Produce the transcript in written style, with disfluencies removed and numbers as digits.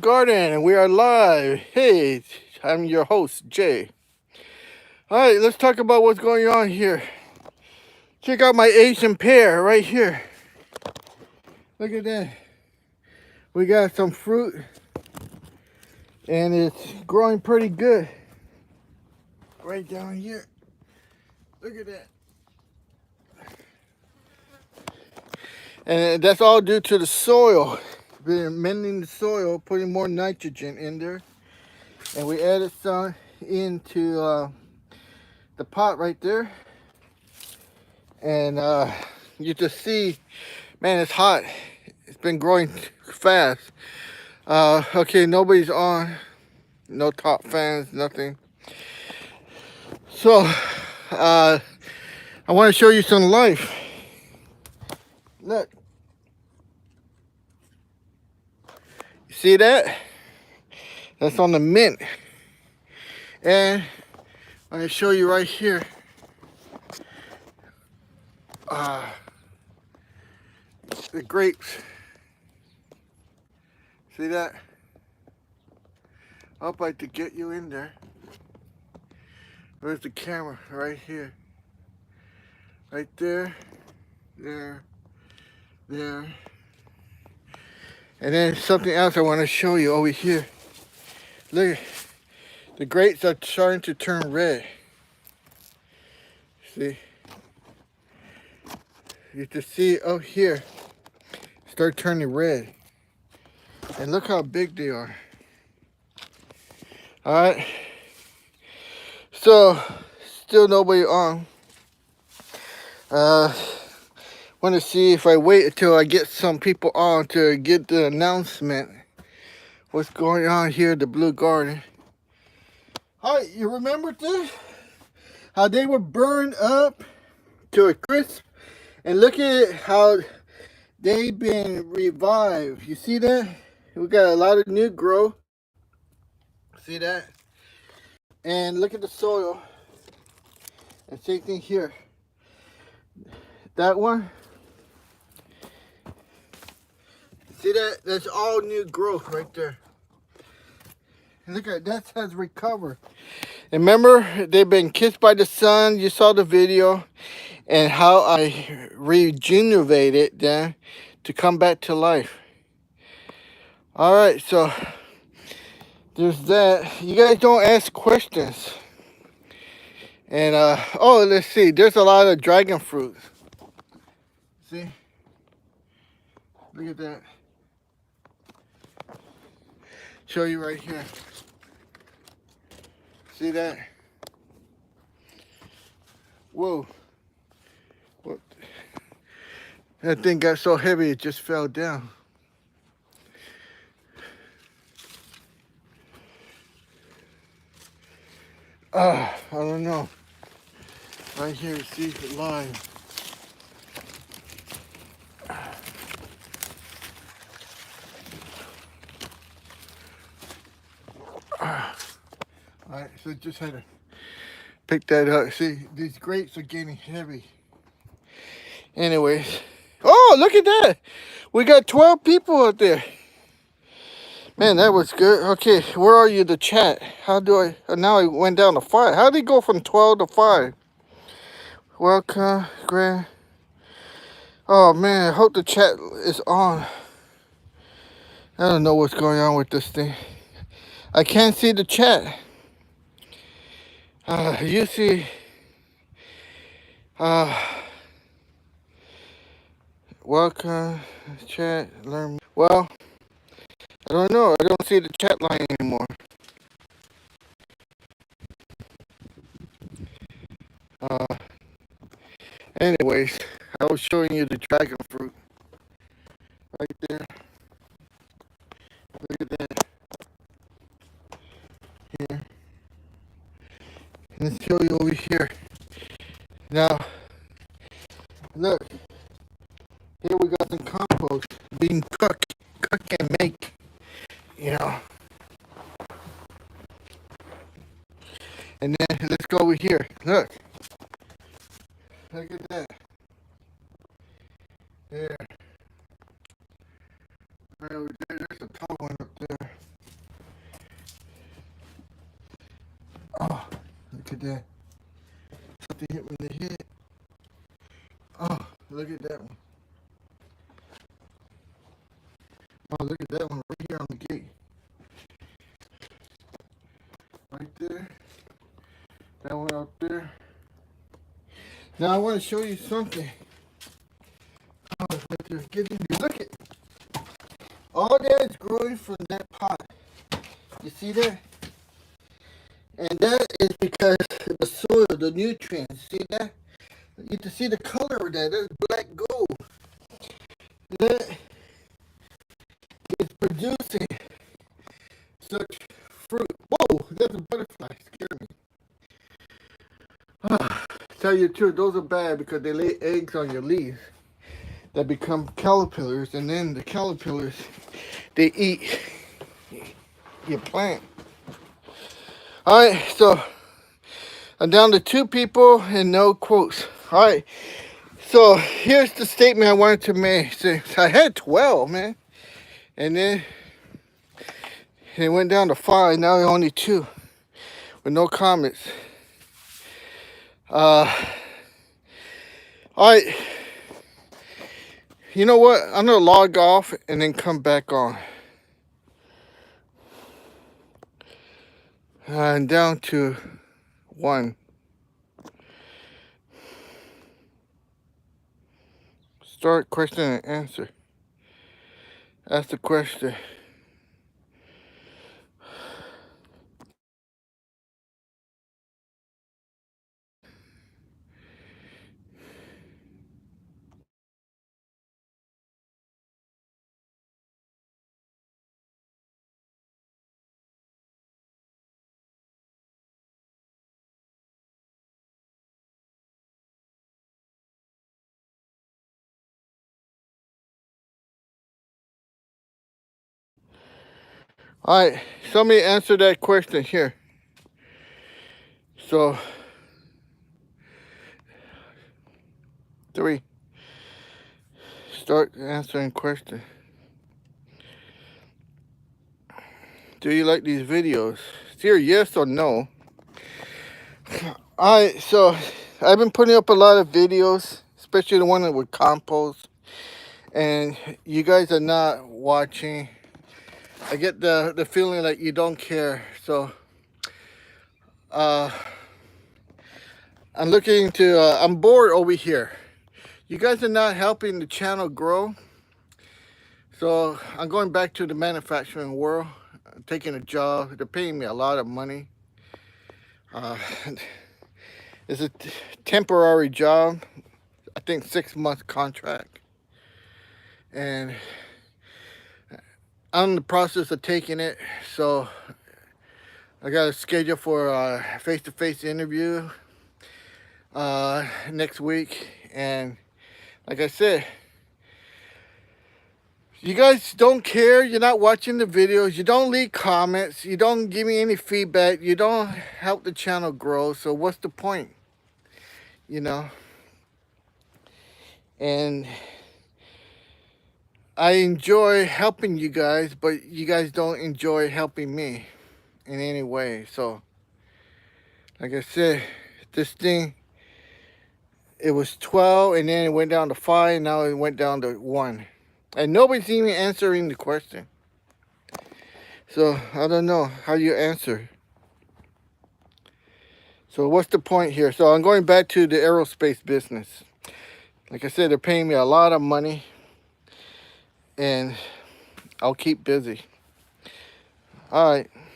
Garden, and we are live. Hey, I'm your host, Jay. All right, let's talk about what's going on here. Check out my Asian pear right here. Look at that. We got some fruit, and it's growing pretty good. Right down here. Look at that. And that's all due to the soil. Been amending the soil, putting more nitrogen in there. And we added some into the pot right there. And you just see, man, it's hot. It's been growing fast. Okay, nobody's on. No top fans, nothing. So, I want to show you some life. Look. You see that? That's on the mint. And I'm going to show you right here. The grapes. See that? I'd like to get you in there. Where's the camera? Right here. Right there. There. There. And then something else I want to show you over here. Look, the grapes are starting to turn red. See? You can see it up here. Start turning red. And look how big they are. Alright. So, still nobody on. Want to see if I wait until I get some people on to get the announcement. What's going on here at the Blue Garden. Alright, you remember this? How they were burned up to a crisp. And look at how they've been revived. You see that? We got a lot of new growth. See that? And look at the soil. And same thing here. That one. See that? That's all new growth right there. And look at that, has recovered. And remember, they've been kissed by the sun. You saw the video. And how I regenerated them to come back to life. Alright, so there's that. You guys don't ask questions. And oh, let's see. There's a lot of dragon fruit. See? Look at that. Show you right here. See that? Whoa. What? That thing got so heavy it just fell down. I don't know. Right here, see the line. Alright, so just had to pick that up. See, these grapes are getting heavy. Anyways. Oh, look at that. We got 12 people out there. Man, that was good. Okay, where are you, the chat? How do I... now I went down to 5. How did it go from 12 to 5? Welcome, Grant. Oh, man, I hope the chat is on. I don't know what's going on with this thing. I can't see the chat. You see... welcome, chat, learn... Well, I don't know. I don't see the chat line anymore. Anyways, I was showing you the dragon fruit. Right there. Look at that. Here. Let's show you over here. Now, look. Here we got some compost being cook and make. You know. And then let's go over here. Look. Look at that. There. Right over there. There's a tall one up there. look at that. Something hit me in the head. Oh, look at that one. Oh, look at that one right here on the gate. Right there. That one out there. Now I want to show you something. Oh, it's right there. Get in there. Look at all that is growing from that pot. You see that? And that is because the soil, the nutrients. See that? You can see the color of that. That's black gold. That is producing such fruit. Whoa, that's a butterfly. Scared me. Tell you the truth, those are bad because they lay eggs on your leaves that become caterpillars, and then the caterpillars, they eat your plant. All right, so I'm down to 2 people and no quotes. All right, so here's the statement I wanted to make. So I had 12, man, and then it went down to 5. Now only 2 with no comments. All right, you know what? I'm gonna log off and then come back on. And down to 1. Start question and answer. Ask the question. All right, somebody answer that question here. So, 3. Start answering question. Do you like these videos? It's either yes or no. All right, so I've been putting up a lot of videos, especially the one with compost, and you guys are not watching. I get the feeling like you don't care. So, I'm looking to. I'm bored over here. You guys are not helping the channel grow. So I'm going back to the manufacturing world. I'm taking a job. They're paying me a lot of money. It's a temporary job. I think 6-month contract. And I'm in the process of taking it. So I got a schedule for a face-to-face interview next week. And like I said, you guys don't care. You're not watching the videos. You don't leave comments. You don't give me any feedback. You don't help the channel grow. So what's the point? You know? And I enjoy helping you guys, but you guys don't enjoy helping me in any way. So, like I said, this thing, it was 12 and then it went down to 5. Now it went down to 1. And nobody's even answering the question. So, I don't know how you answer. So, what's the point here? So, I'm going back to the aerospace business. Like I said, they're paying me a lot of money. And I'll keep busy. All right.